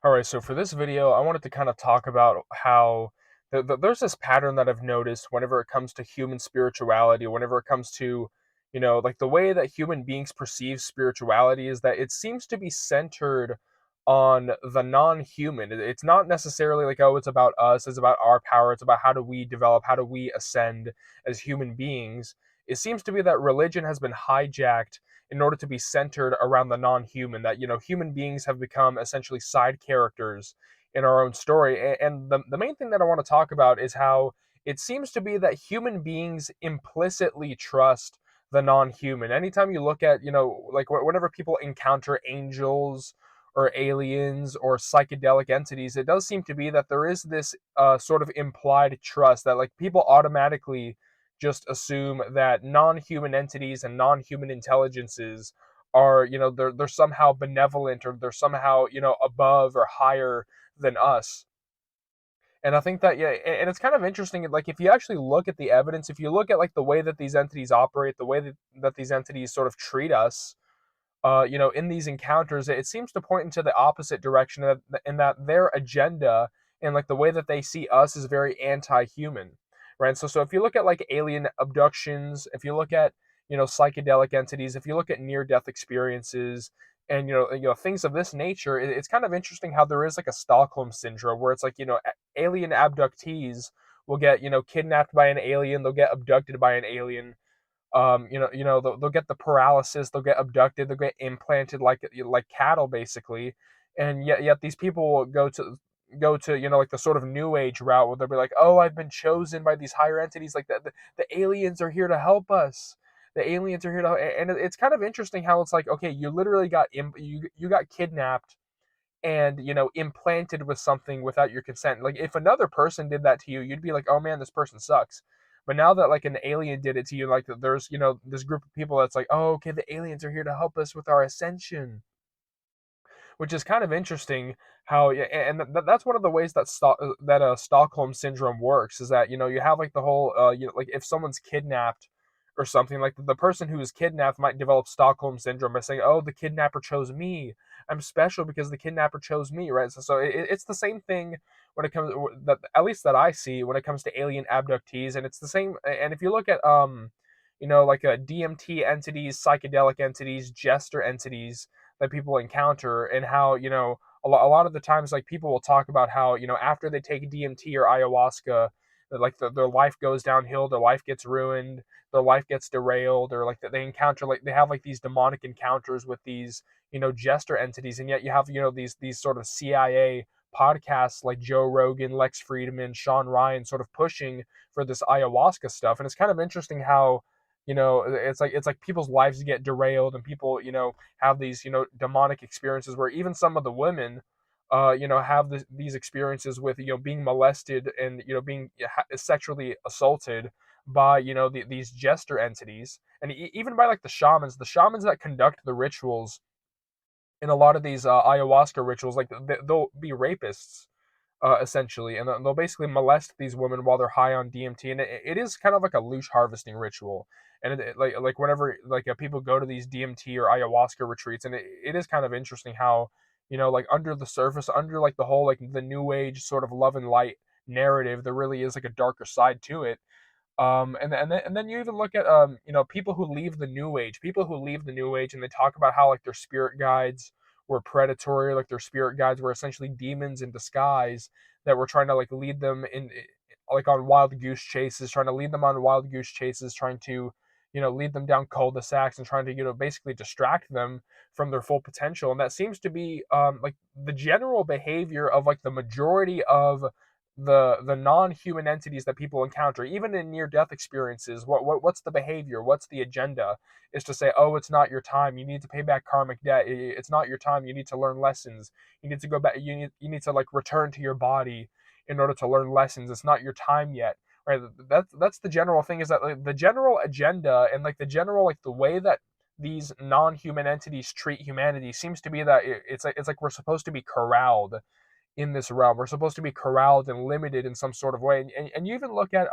All right, so for this video, I wanted to kind of talk about how there's this pattern that I've noticed whenever it comes to human spirituality, whenever it comes to, like the way that human beings perceive spirituality is that it seems to be centered on the non-human. It's not necessarily like, oh, it's about us, it's about our power, it's about how do we develop, how do we ascend as human beings. It seems to be that religion has been hijacked in order to be centered around the non-human, that human beings have become essentially side characters in our own story. And the main thing that I want to talk about is how it seems to be that human beings implicitly trust the non-human. Anytime you look at, like whenever people encounter angels or aliens or psychedelic entities, it does seem to be that there is this sort of implied trust that like people automatically just assume that non-human entities and non-human intelligences are, they're somehow benevolent, or they're somehow, above or higher than us. And I think that, yeah, and it's kind of interesting, like if you actually look at the evidence, if you look at like the way that these entities operate, the way that these entities sort of treat us, in these encounters, it seems to point into the opposite direction, in that their agenda and like the way that they see us is very anti-human, right? So if you look at like alien abductions, if you look at psychedelic entities, if you look at near-death experiences, and things of this nature, it's kind of interesting how there is like a Stockholm syndrome where it's like alien abductees will get kidnapped by an alien, they'll get abducted by an alien, they'll get the paralysis, they'll get abducted, they'll get implanted like cattle basically, and yet these people will go to like the sort of new age route where they'll be like, oh, I've been chosen by these higher entities, like the aliens are here to help us. The aliens are here to, and it's kind of interesting how it's like, okay, you literally you got kidnapped and implanted with something without your consent. Like if another person did that to you, you'd be like, oh man, this person sucks. But now that like an alien did it to you, like there's this group of people that's like, oh, okay, the aliens are here to help us with our ascension, which is kind of interesting. How, yeah, and that's one of the ways that Stockholm syndrome works, is that you have like the whole like if someone's kidnapped or something, like the person who is kidnapped might develop Stockholm syndrome by saying, oh, the kidnapper chose me, I'm special because the kidnapper chose me, right? So it's the same thing when it comes, that at least that I see when it comes to alien abductees. And it's the same. And if you look at like DMT entities, psychedelic entities, jester entities that people encounter, and how a lot of the times, like people will talk about how after they take DMT or ayahuasca, like their life goes downhill, their life gets ruined, their life gets derailed, or like they encounter, like they have like these demonic encounters with these jester entities. And yet you have these sort of CIA podcasts like Joe Rogan, Lex Friedman, Sean Ryan sort of pushing for this ayahuasca stuff. And it's kind of interesting how it's like people's lives get derailed, and people have these demonic experiences, where even some of the women have these experiences with being molested and being sexually assaulted by these jester entities, and even by like the shamans that conduct the rituals in a lot of these ayahuasca rituals. Like they'll be rapists, essentially, and they'll basically molest these women while they're high on DMT, and it is kind of like a loosh harvesting ritual. And like whenever like people go to these DMT or ayahuasca retreats, and it is kind of interesting how like under the surface, under like the whole like the new age sort of love and light narrative, there really is like a darker side to it. And then you even look at people who leave the new age, and they talk about how like their spirit guides were predatory, like their spirit guides were essentially demons in disguise that were trying to like lead them in, like on wild goose chases, trying to lead them on wild goose chases, trying to lead them down cul-de-sacs, and trying to basically distract them from their full potential. And that seems to be like the general behavior of like the majority of the non-human entities that people encounter, even in near-death experiences. What's the behavior? What's the agenda? Is to say, oh, it's not your time. You need to pay back karmic debt. It's not your time. You need to learn lessons. You need to go back. You need to like return to your body in order to learn lessons. It's not your time yet. Right? That's the general thing. Is that like, the general agenda, and like the general, like the way that these non-human entities treat humanity seems to be that it's like we're supposed to be corralled in this realm. We're supposed to be corralled and limited in some sort of way. And you even look at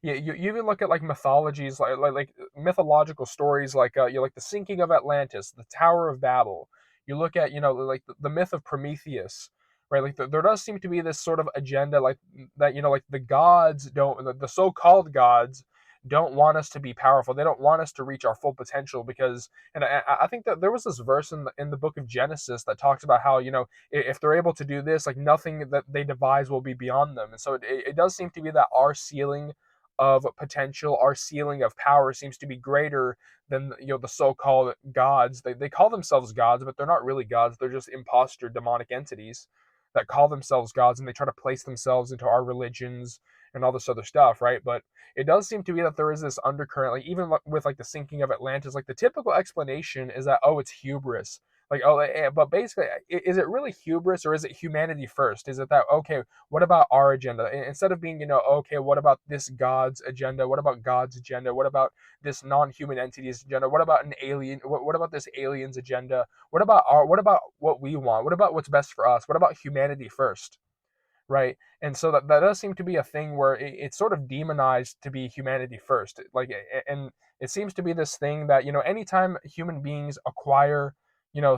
yeah, you even look at like mythologies, like mythological stories, like like the sinking of Atlantis, the Tower of Babel. You look at, like the myth of Prometheus, right? Like there does seem to be this sort of agenda, like that, like the gods don't, the so-called gods don't want us to be powerful. They don't want us to reach our full potential because, and I think that there was this verse in the book of Genesis that talks about how, if they're able to do this, like nothing that they devise will be beyond them. And so it does seem to be that our ceiling of potential, our ceiling of power seems to be greater than, the so-called gods. They call themselves gods, but they're not really gods. They're just imposter demonic entities that call themselves gods, and they try to place themselves into our religions and all this other stuff, right? But it does seem to be that there is this undercurrent, like even with like the sinking of Atlantis, like the typical explanation is that, oh, it's hubris. Like, oh, but basically, is it really hubris, or is it humanity first? Is it that, okay, what about our agenda? Instead of being, okay, what about this God's agenda? What about God's agenda? What about this non-human entity's agenda? What about an alien? What about this alien's agenda? What about what we want? What about what's best for us? What about humanity first? Right? And so that does seem to be a thing where it's sort of demonized to be humanity first. Like, and it seems to be this thing that, anytime human beings acquire,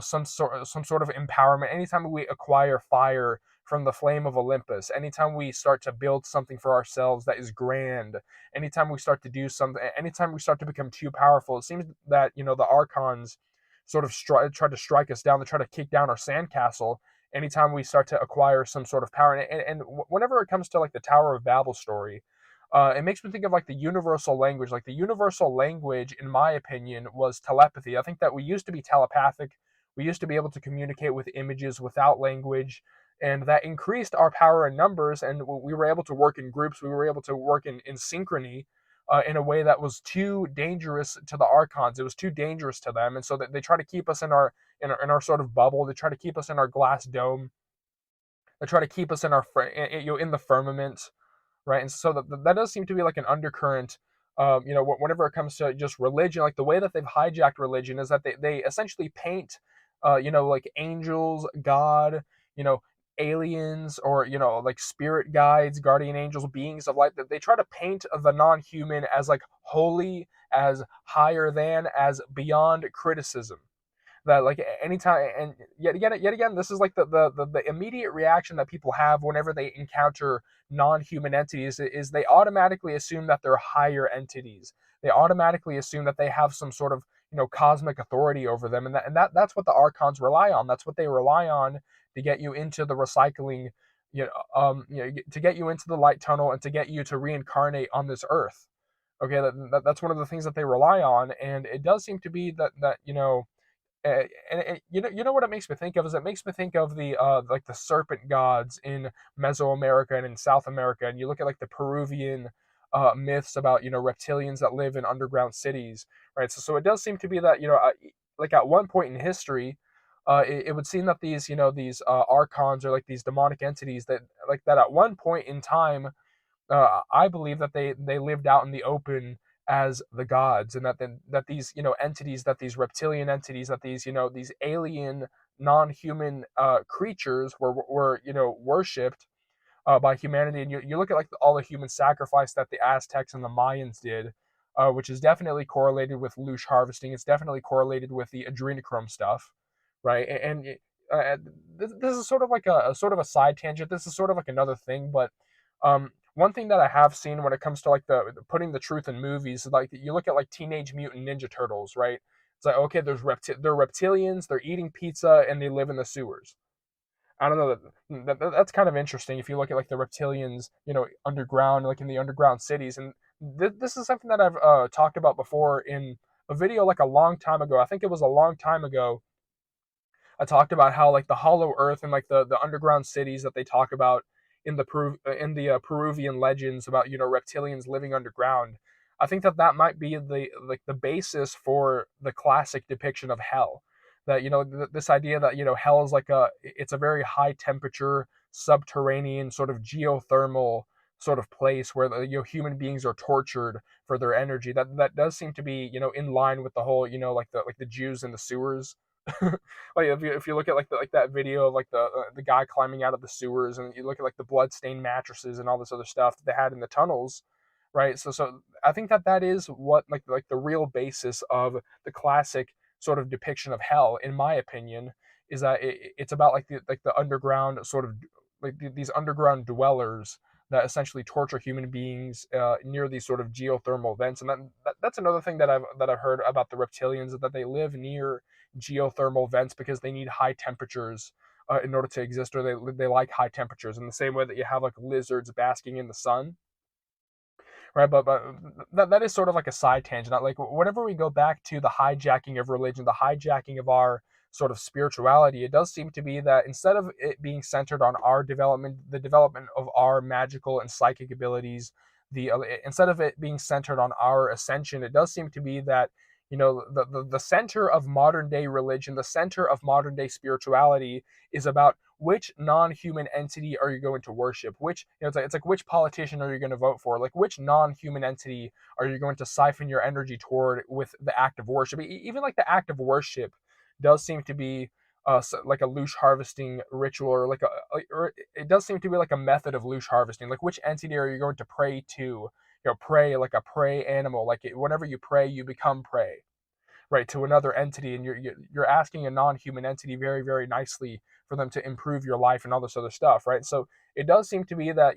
some sort of empowerment, anytime we acquire fire from the flame of Olympus, anytime we start to build something for ourselves that is grand, anytime we start to do something, anytime we start to become too powerful, it seems that, the archons sort of try to strike us down, they try to kick down our sandcastle anytime we start to acquire some sort of power. And whenever it comes to like the Tower of Babel story, it makes me think of like the universal language. Like the universal language, in my opinion, was telepathy. I think that we used to be telepathic. We used to be able to communicate with images without language, and that increased our power in numbers. And we were able to work in groups. We were able to work in synchrony. In a way that was too dangerous to the archons. It was too dangerous to them, and so that they try to keep us in our sort of bubble. They try to keep us in our glass dome. They try to keep us in our in the firmament, right? And so that does seem to be like an undercurrent. Whenever it comes to just religion, like the way that they've hijacked religion is that they essentially paint, like angels, God, you know, aliens, or like spirit guides, guardian angels, beings of light. That they try to paint the non-human as like holy, as higher than, as beyond criticism. That like anytime, and yet again, this is like the immediate reaction that people have whenever they encounter non-human entities, is they automatically assume that they're higher entities. They automatically assume that they have some sort of, cosmic authority over them, and that's what the archons rely on. That's what they rely on to get you into the recycling, to get you into the light tunnel, and to get you to reincarnate on this earth. Okay, that's one of the things that they rely on. And it does seem to be that and you know what it makes me think of, is it makes me think of the like the serpent gods in Mesoamerica and in South America. And you look at like the Peruvian myths about, reptilians that live in underground cities, right? So it does seem to be that, like at one point in history, it would seem that these archons, or like these demonic entities, that like that at one point in time, I believe that they lived out in the open as the gods, and that these, entities, that these reptilian entities, that these alien non-human creatures were worshipped by humanity. And you look at like all the human sacrifice that the Aztecs and the Mayans did, which is definitely correlated with loosh harvesting. It's definitely correlated with the adrenochrome stuff, right? This is sort of like a sort of a side tangent. This is sort of like another thing, but one thing that I have seen when it comes to like the putting the truth in movies, like you look at like Teenage Mutant Ninja Turtles, right? It's like, okay, they're reptilians, they're eating pizza, and they live in the sewers. I don't know, that's kind of interesting if you look at like the reptilians, underground, like in the underground cities. And this is something that I've talked about before in a video like a long time ago. I think it was a long time ago. I talked about how like the hollow earth and like the underground cities that they talk about in the Peruvian legends about, reptilians living underground. I think that might be the basis for the classic depiction of hell. That, this idea that, hell is like it's a very high temperature subterranean sort of geothermal sort of place where the, human beings are tortured for their energy. That does seem to be, in line with the whole, like the Jews in the sewers. Like if you look at like like that video of like the guy climbing out of the sewers, and you look at like the bloodstained mattresses and all this other stuff that they had in the tunnels, right? So I think that is what like the real basis of the classic sort of depiction of hell, in my opinion. is that it's about like the underground sort of these underground dwellers that essentially torture human beings near these sort of geothermal vents. And that's another thing that I've heard about the reptilians, is that they live near geothermal vents because they need high temperatures in order to exist, or they like high temperatures in the same way that you have like lizards basking in the sun, right? But that is sort of like a side tangent. Like whenever we go back to the hijacking of religion, the hijacking of our sort of spirituality, it does seem to be that instead of it being centered on our development, the development of our magical and psychic abilities, the instead of it being centered on our ascension, it does seem to be that the center of modern day religion, the center of modern day spirituality is about which non-human entity are you going to worship, which it's like which politician are you going to vote for, like which non-human entity are you going to siphon your energy toward with the act of worship. Even like the act of worship does seem to be like a loosh harvesting ritual, or or it does seem to be like a method of loosh harvesting. Like which entity are you going to pray to? Pray like a prey animal. Like whenever you pray, you become prey, right, to another entity, and you're asking a non-human entity very, very nicely for them to improve your life and all this other stuff, right? So it does seem to be that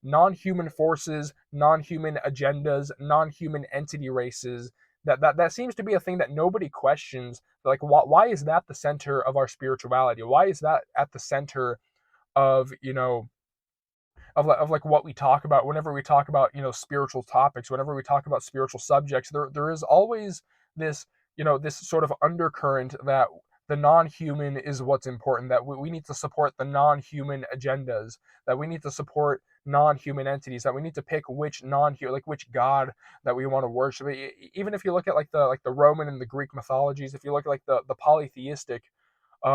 non-human forces, non-human agendas, non-human entity races, that seems to be a thing that nobody questions. Like why is that the center of our spirituality? Why is that at the center of like what we talk about whenever we talk about spiritual topics, whenever we talk about spiritual subjects? There is always this this sort of undercurrent that the non-human is what's important, that we need to support the non-human agendas, that we need to support non-human entities, that we need to pick which non-human, like which god that we want to worship. Even if you look at like the Roman and the Greek mythologies, if you look at like the polytheistic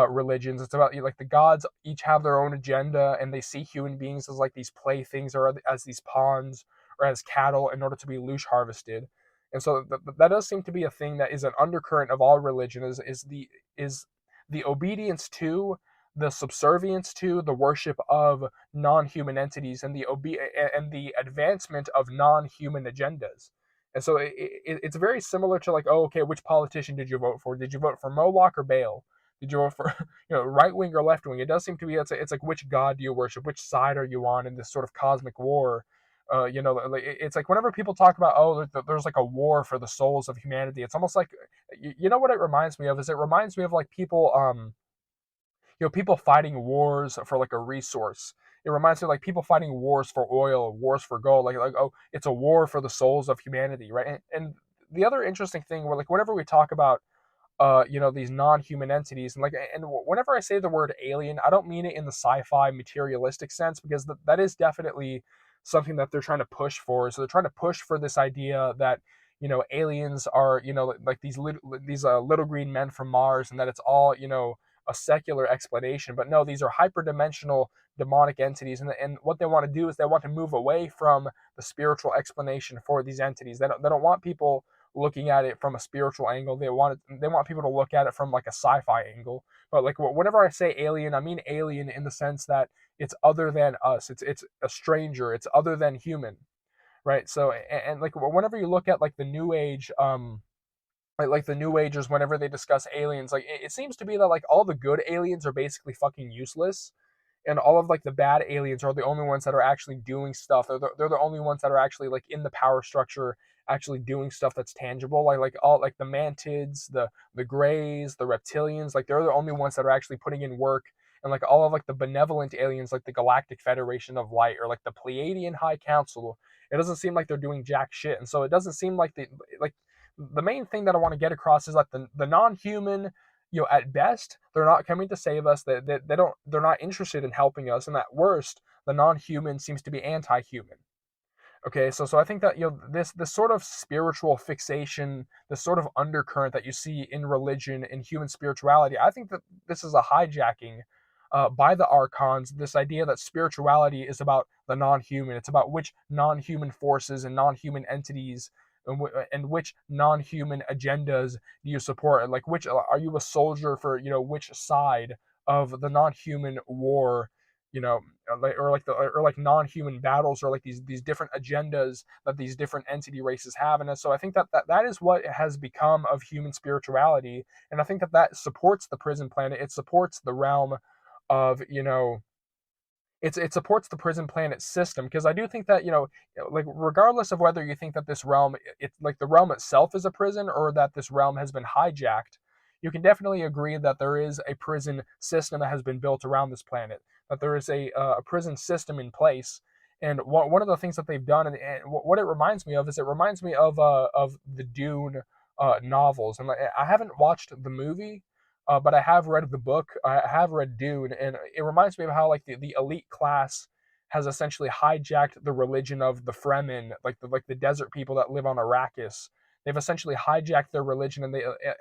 religions, it's about like the gods each have their own agenda, and they see human beings as like these playthings, or as these pawns, or as cattle in order to be loosh harvested. And so that does seem to be a thing that is an undercurrent of all religion, is the obedience to, the subservience to, the worship of non-human entities, and the advancement of non-human agendas. And so it's very similar to like, oh, okay, which politician did you vote for? Did you vote for Moloch or Baal? Did you vote for right wing or left wing? It does seem to be, it's like which god do you worship? Which side are you on in this sort of cosmic war? Like it's like whenever people talk about, oh, there's like a war for the souls of humanity, it's almost like, you know what it reminds me of, is it reminds me of like people people fighting wars for like a resource. It reminds me of like people fighting wars for oil, wars for gold. Like oh, it's a war for the souls of humanity, right? And the other interesting thing, where like whenever we talk about these non-human entities, and whenever I say the word alien, I don't mean it in the sci-fi materialistic sense, because that is definitely something that they're trying to push for. So they're trying to push for this idea that aliens are like these little green men from Mars, and that it's all a secular explanation. But no, these are hyperdimensional demonic entities, and what they want to do is they want to move away from the spiritual explanation for these entities. They don't want people looking at it from a spiritual angle. They want people to look at it from like a sci-fi angle. But like whenever I say alien, I mean alien in the sense that it's other than us. It's a stranger. It's other than human, right? So and like whenever you look at like the New Age, like the New Agers, whenever they discuss aliens, like it seems to be that like all the good aliens are basically fucking useless, and all of like the bad aliens are the only ones that are actually doing stuff. They're the only ones that are actually like in the power structure, actually doing stuff that's tangible. Like all like the mantids, the greys, the reptilians, like they're the only ones that are actually putting in work. And like all of like the benevolent aliens, like the Galactic Federation of Light, or like the Pleiadian High Council, it doesn't seem like they're doing jack shit. And so it doesn't seem like the main thing that I want to get across is like the non-human, at best, they're not coming to save us. They're not interested in helping us, and at worst, the non-human seems to be anti-human. Okay, so I think that this sort of spiritual fixation, this sort of undercurrent that you see in religion, in human spirituality, I think that this is a hijacking by the archons. This idea that spirituality is about the non-human. It's about which non-human forces and non-human entities, and which non-human agendas do you support, and like which are you a soldier for, which side of the non-human war, or like non-human battles, or like these different agendas that these different entity races have. And so I think that is what has become of human spirituality, and I think that supports the prison planet. It supports the realm of, it supports the prison planet system, because I do think that, like, regardless of whether you think that this realm, it's like the realm itself is a prison, or that this realm has been hijacked, you can definitely agree that there is a prison system that has been built around this planet, that there is a prison system in place. And one of the things that they've done, and what it reminds me of, is it reminds me of the Dune novels. And like, I haven't watched the movie, but I have read the book. I have read Dune, and it reminds me of how, like, the elite class has essentially hijacked the religion of the Fremen, like the desert people that live on Arrakis. They've essentially hijacked their religion, and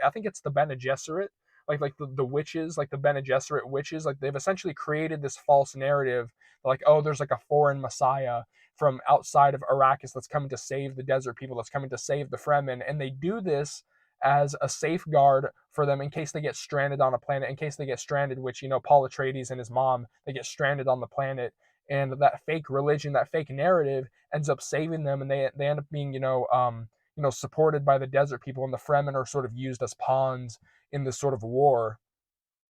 I think it's the Bene Gesserit, like the witches, like the Bene Gesserit witches, like they've essentially created this false narrative, like, oh, there's like a foreign messiah from outside of Arrakis that's coming to save the desert people, that's coming to save the Fremen, and they do this as a safeguard for them in case they get stranded on a planet, in case they get stranded, which, Paul Atreides and his mom, they get stranded on the planet, and that fake religion, that fake narrative ends up saving them, and they end up being, supported by the desert people, and the Fremen are sort of used as pawns in this sort of war.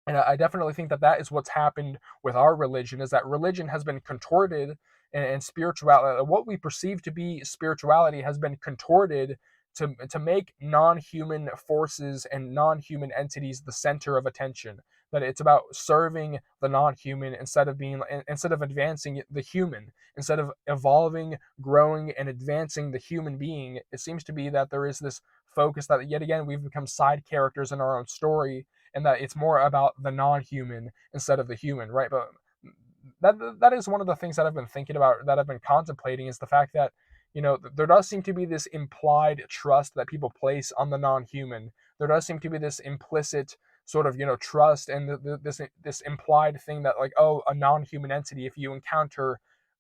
And I definitely think that is what's happened with our religion, is that religion has been contorted, and spirituality, what we perceive to be spirituality, has been contorted to make non-human forces and non-human entities the center of attention. That it's about serving the non-human instead of advancing the human, instead of evolving, growing, and advancing the human being. It seems to be that there is this focus that, yet again, we've become side characters in our own story, and that it's more about the non-human instead of the human, right? But that is one of the things that I've been thinking about, that I've been contemplating, is the fact that, there does seem to be this implied trust that people place on the non-human. There does seem to be this implicit sort of, trust, and this implied thing that, like, oh, a non-human entity, if you encounter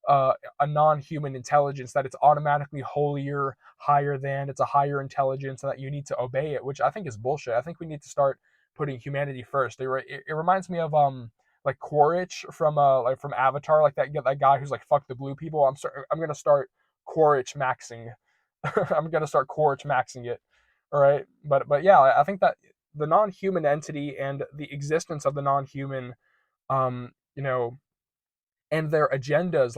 a non-human intelligence, that it's automatically holier, higher than, it's a higher intelligence, and that you need to obey it, which I think is bullshit. I think we need to start putting humanity first. It reminds me of like Quaritch from Avatar, like that guy who's like, fuck the blue people. I'm gonna start Quaritch maxing. I'm gonna start Quaritch maxing it. All right, but yeah, I think that the non-human entity and the existence of the non-human, um, you know, and their agendas,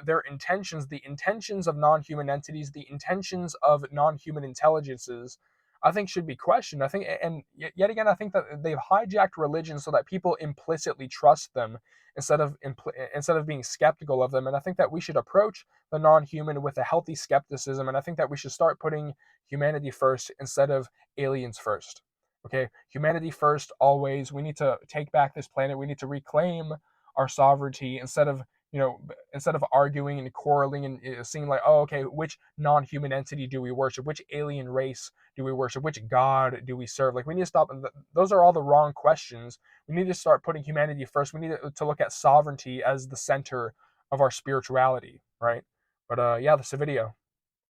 their intentions, the intentions of non-human entities, the intentions of non-human intelligences, I think should be questioned. I think, and yet again, I think that they've hijacked religion so that people implicitly trust them instead of being skeptical of them. And I think that we should approach the non-human with a healthy skepticism, and I think that we should start putting humanity first instead of aliens first. Okay, humanity first always. We need to take back this planet. We need to reclaim our sovereignty, instead of arguing and quarreling and seeing like, oh, okay, which non-human entity do we worship, which alien race do we worship, which god do we serve. Like, we need to stop. Those are all the wrong questions. We need to start putting humanity first. We need to look at sovereignty as the center of our spirituality, right? But yeah, that's the video.